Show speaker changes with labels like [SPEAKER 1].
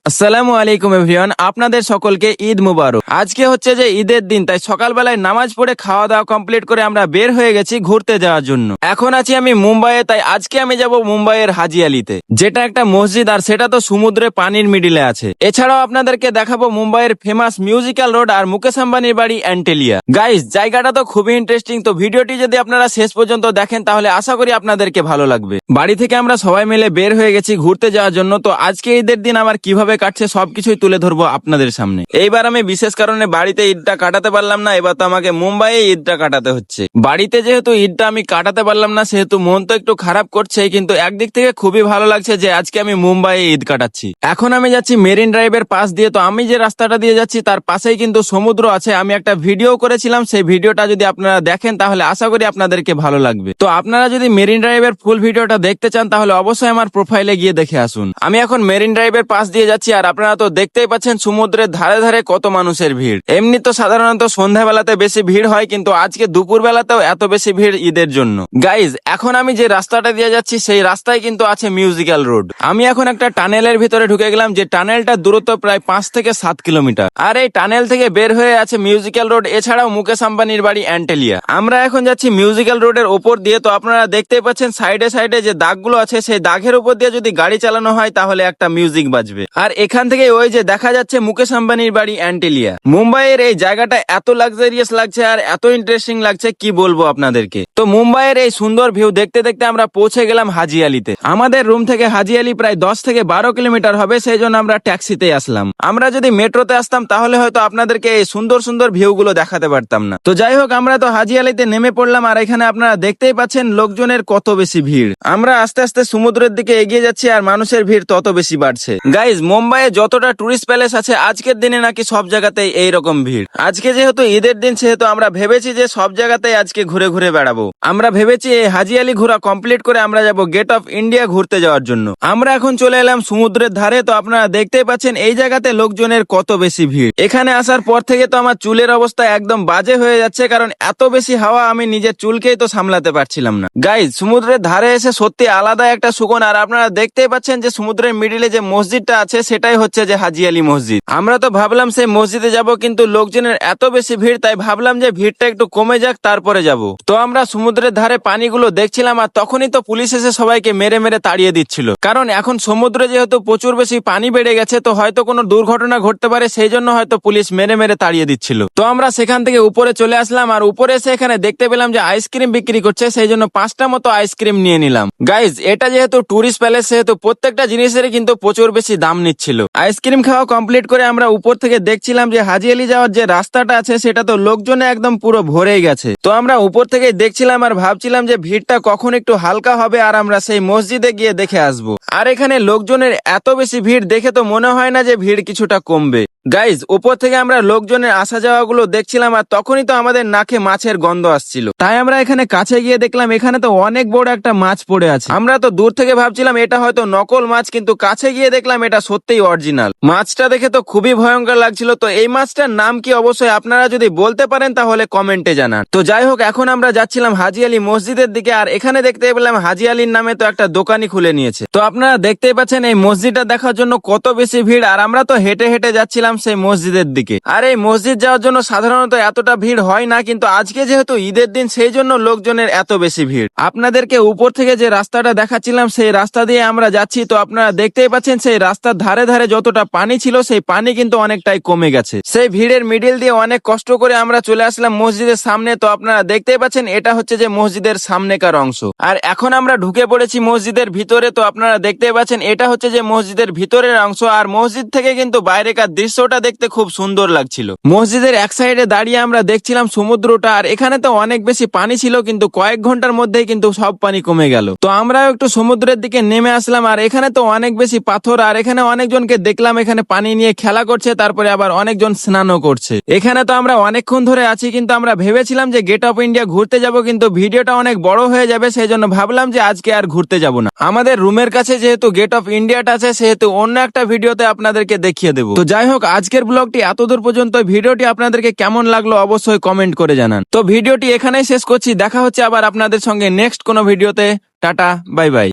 [SPEAKER 1] আসসালামু আলাইকুম এভরিওয়ান, আপনাদের সকলকে ঈদ মুবারক। আজকে হচ্ছে যে ঈদের দিন, তাই সকালবেলায় নামাজ পড়ে খাওয়া দাওয়া কমপ্লিট করে আমরা বের হয়ে গেছি ঘুরতে যাওয়ার জন্য। এখন আছি আমি মুম্বাইয়ে, তাই আজকে আমি যাব মুম্বাইয়ের হাজি আলিতে, যেটা একটা মসজিদ আর সেটা তো সমুদ্রে পানির মিডিলে আছে। এছাড়াও আপনাদেরকে দেখাবো মুম্বাইয়ের ফেমাস মিউজিক্যাল রোড আর মুকেশ আম্বানির বাড়ি অ্যান্টেলিয়া। গাইস, জায়গাটা তো খুবই ইন্টারেস্টিং, তো ভিডিওটি যদি আপনারা শেষ পর্যন্ত দেখেন তাহলে আশা করি আপনাদেরকে ভালো লাগবে। বাড়ি থেকে আমরা সবাই মিলে বের হয়ে গেছি ঘুরতে যাওয়ার জন্য। তো আজকে ঈদের দিন আমার কিভাবে কাটছে সবকিছুই তুলে ধরবো আপনাদের সামনে। এইবার আমি বিশেষ কারণে বাড়িতে ঈদটা কাটাতে পারলাম না, এবার তো আমাকে মুম্বাইয়ে ঈদটা কাটাতে হচ্ছে। বাড়িতে যেহেতু ঈদটা আমি কাটাতে পারলাম না, সেহেতু মন তো একটু খারাপ করছে, কিন্তু একদিক থেকে খুবই ভালো লাগছে যে আজকে আমি মুম্বাইয়ে ঈদ কাটাচ্ছি। এখন আমি যাচ্ছি মেরিন ড্রাইভের পাশ দিয়ে। তো আমি যে রাস্তাটা দিয়ে যাচ্ছি তার পাশেই কিন্তু সমুদ্র আছে। আমি একটা ভিডিও করেছিলাম, সেই ভিডিওটা যদি আপনারা দেখেন তাহলে আশা করি আপনাদেরকে ভালো লাগবে। তো আপনারা যদি মেরিন ড্রাইভের ফুল ভিডিওটা দেখতে চান তাহলে অবশ্যই আমার প্রোফাইলে গিয়ে দেখে আসুন। আমি এখন মেরিন ড্রাইভের পাশ দিয়ে যাচ্ছি, আর আপনারা তো দেখতেই পাচ্ছেন সমুদ্রের ধারে ধারে কত মানুষের ভিড়। এমনি তো সাধারণত সন্ধ্যাবেলাতে বেশি ভিড় হয়, কিন্তু আজকে দুপুর বেলাতেও এত বেশি ভিড় ঈদের জন্য। গাইজ, এখন আমি যে রাস্তাটা দিয়ে যাচ্ছি সেই রাস্তায় কিন্তু আছে মিউজিক্যাল রোড। আমি এখন একটা টানেলের ভিতরে ঢুকে গেলাম, যে টানেলটার দূরত্ব প্রায় 5 থেকে 7 কিলোমিটার। আর এই টানেল থেকে বের হয়ে আছে মিউজিক্যাল রোড, এছাড়াও মুকেশ আম্বানির বাড়ি অ্যান্টেলিয়া। আমরা এখন যাচ্ছি মিউজিক্যাল রোডের ওপর দিয়ে। তো আপনারা দেখতেই পাচ্ছেন সাইডে সাইডে যে দাগগুলো আছে, সেই দাগের উপর দিয়ে যদি গাড়ি চালানো হয় তাহলে একটা মিউজিক বাজবে। আর এখান থেকে ওই যে দেখা যাচ্ছে মুকেশ আম্বানির বাড়ি অ্যান্টেলিয়া। মুম্বাইয়ের এই জায়গাটা এত লাক্সারিয়াস লাগছে আর এত ইন্টারেস্টিং লাগছে, কি বলবো আপনাদেরকে। তো মুম্বাইয়ের এই সুন্দর ভিউ দেখতে দেখতে আমরা পৌঁছে গেলাম হাজি আলিতে। আমাদের রুম থেকে হাজি আলি প্রায় 10 থেকে 12 কিলোমিটার হবে, সেই জন্য আমরা ট্যাক্সিতে আসলাম। আমরা যদি মেট্রোতে আসতাম তাহলে হয়তো আপনাদেরকে এই সুন্দর সুন্দর ভিউ গুলো দেখাতে পারতাম না। তো যাই হোক, আমরা তো হাজি আলিতে নেমে পড়লাম, আর এখানে আপনারা দেখতেই পাচ্ছেন লোকজনের কত বেশি ভিড়। আমরা আস্তে আস্তে সমুদ্রের দিকে এগিয়ে যাচ্ছি আর মানুষের ভিড় তত বেশি বাড়ছে। গাইজ, মুম্বাইয়ে যতটা টুরিস্ট প্যালেস আছে আজকের দিনে নাকি সব জায়গাতেই এইরকম ভিড়। আজকে যেহেতু ঈদের দিন, সেহেতু আমরা ভেবেছি যে সব জায়গাতেই আজকে ঘুরে ঘুরে বেড়াবো। আমরা ভেবেছি এই হাজি আলি ঘোরা কমপ্লিট করে আমরা যাব গেট অফ ইন্ডিয়া ঘুরতে যাওয়ার জন্য। আমরা এখন চলে এলাম সমুদ্রের ধারে। তো আপনারা দেখতেই পাচ্ছেন এই জায়গাতে লোকজনের কত বেশি ভিড়। এখানে আসার পর থেকে তো আমার চুলের অবস্থা একদম বাজে হয়ে যাচ্ছে, কারণ এত বেশি হাওয়া, আমি নিজের চুলকেই তো সামলাতে পারছিলাম না। গাইজ, সমুদ্রের ধারে এসে সত্যি আলাদা একটা সুকন। আর আপনারা দেখতেই পাচ্ছেন যে সমুদ্রের মিডিলে যে মসজিদটা আছে সেটাই হচ্ছে যে হাজি আলি মসজিদ। আমরা তো ভাবলাম সেই মসজিদে যাব, কিন্তু লোকজনের এত বেশি ভিড়, তাই ভাবলাম যে ভিড়টা একটু কমে যাক তারপরে যাব। তো আমরা সমুদ্রের ধারে পানিগুলো দেখছিলাম, আর তখনই তো পুলিশ এসে সবাইকে মেরে মেরে তাড়িয়ে দিচ্ছিল। কারণ এখন সমুদ্রে যেহেতু প্রচুর বেশি পানি বেড়ে গেছে, তো হয়তো কোনো দুর্ঘটনা ঘটতে পারে, সেই জন্য হয়তো পুলিশ মেরে মেরে তাড়িয়ে দিচ্ছিল। তো আমরা সেখান থেকে উপরে চলে আসলাম, আর উপরে এসে এখানে দেখতে পেলাম যে আইসক্রিম বিক্রি করছে, সেই জন্য 5টা মতো আইসক্রিম নিয়ে নিলাম। গাইজ, এটা যেহেতু টুরিস্ট প্যালেস, সেহেতু প্রত্যেকটা জিনিসেরই কিন্তু প্রচুর বেশি দাম নিচ্ছিল। আইসক্রিম খাওয়া কমপ্লিট করে আমরা উপর থেকে দেখছিলাম যে হাজি আলি যাওয়ার যে রাস্তাটা আছে সেটা তো লোকজনে একদম পুরো ভরেই গেছে। তো আমরা উপর থেকে দেখছিলাম আর ভাবছিলাম যে ভিড়টা কখন একটু হালকা হবে আর আমরা সেই মসজিদে গিয়ে দেখে আসবো। আর এখানে লোকজনের এত বেশি ভিড় দেখে তো মনে হয় না যে ভিড় কিছুটা কমবে। গাইজ, উপর থেকে আমরা লোকজনের আসা যাওয়া গুলো দেখছিলাম, আর তখনই তো আমাদের নাকে মাছের গন্ধ আসছিল। তাই আমরা এখানে কাছে গিয়ে দেখলাম এখানে তো অনেক বড় একটা মাছ পড়ে আছে। আমরা তো দূর থেকে ভাবছিলাম এটা হয়তো নকল মাছ, কিন্তু কাছে গিয়ে দেখলাম এটা সত্যিই অরিজিনাল। মাছটা দেখে তো খুবই ভয়ঙ্কর লাগছিল। তো এই মাছটার নাম কি অবশ্যই আপনারা যদি বলতে পারেন তাহলে কমেন্টে জানান। তো যাই হোক, এখন আমরা যাচ্ছিলাম হাজি আলি মসজিদের দিকে, আর এখানে দেখতে পেলাম হাজি আলীর নামে তো একটা দোকানই খুলে নিয়েছে। তো আপনারা দেখতেই পাচ্ছেন এই মসজিদটা দেখার জন্য কত বেশি ভিড়, আর আমরা তো হেঁটে হেঁটে যাচ্ছিলাম সেই মসজিদের দিকে। আর এই মসজিদ যাওয়ার জন্য সাধারণত এতটা ভিড় হয় না, কিন্তু আজকে যেহেতু ঈদের দিন সেই জন্য লোকজনের এত বেশি ভিড়। আপনাদেরকে উপর থেকে যে রাস্তাটা দেখাচ্ছিলাম সেই রাস্তা দিয়ে আমরা যাচ্ছি। তো আপনারা দেখতেই পাচ্ছেন সেই রাস্তার ধারে ধারে যতটা পানি ছিল সেই পানি কিন্তু অনেকটাই কমে গেছে। সেই ভিড়ের মিডিল দিয়ে অনেক কষ্ট করে আমরা চলে আসলাম মসজিদের সামনে। তো আপনারা দেখতেই পাচ্ছেন এটা হচ্ছে যে মসজিদের সামনেকার অংশ, আর এখন আমরা ঢুকে পড়েছি মসজিদের ভিতরে। তো আপনারা দেখতেই পাচ্ছেন এটা হচ্ছে যে মসজিদের ভিতরের অংশ, আর মসজিদ থেকে কিন্তু বাইরেকার দৃশ্যটা দেখতে খুব সুন্দর লাগছিল। মসজিদের এক সাইডে দাঁড়িয়ে আমরা দেখছিলাম সমুদ্রটা, আর এখানে তো অনেক বেশি পানি ছিল, কিন্তু কয়েক ঘন্টার মধ্যেই কিন্তু সব পানি কমে গেল। তো আমরাও একটু সমুদ্রের দিকে নেমে আসলাম, আর এখানে তো অনেক বেশি পাথর, আর এখানে অনেকজনকে দেখলাম এখানে পানি নিয়ে খেলা করছে, তারপরে আবার অনেকজন স্নানও করছে। এখানে তো আমরা অনেকক্ষণ ধরে আছি, কিন্তু আমরা ভেবেছিলাম যে গেট অফ ইন্ডিয়া ঘুরতে যাব, কিন্তু ভিডিওটা অনেক বড় হয়ে যাবে, সেই জন্য ভাবলাম যে আজকে আর ঘুরতে যাব না। আমাদের রুমের কাছে যেহেতু গেট অফ ইন্ডিয়াটা আছে, সেহেতু অন্য একটা ভিডিওতে আপনাদেরকে দেখিয়ে দেবো। তো যাই হোক, আজকের ব্লগটি এতদূর পর্যন্ত। ভিডিওটি আপনাদেরকে কেমন লাগলো অবশ্যই কমেন্ট করে জানান। তো ভিডিওটি এখানেই শেষ করছি, দেখা হচ্ছে আবার আপনাদের সঙ্গে নেক্সট কোনো ভিডিওতে। Tata, bye bye.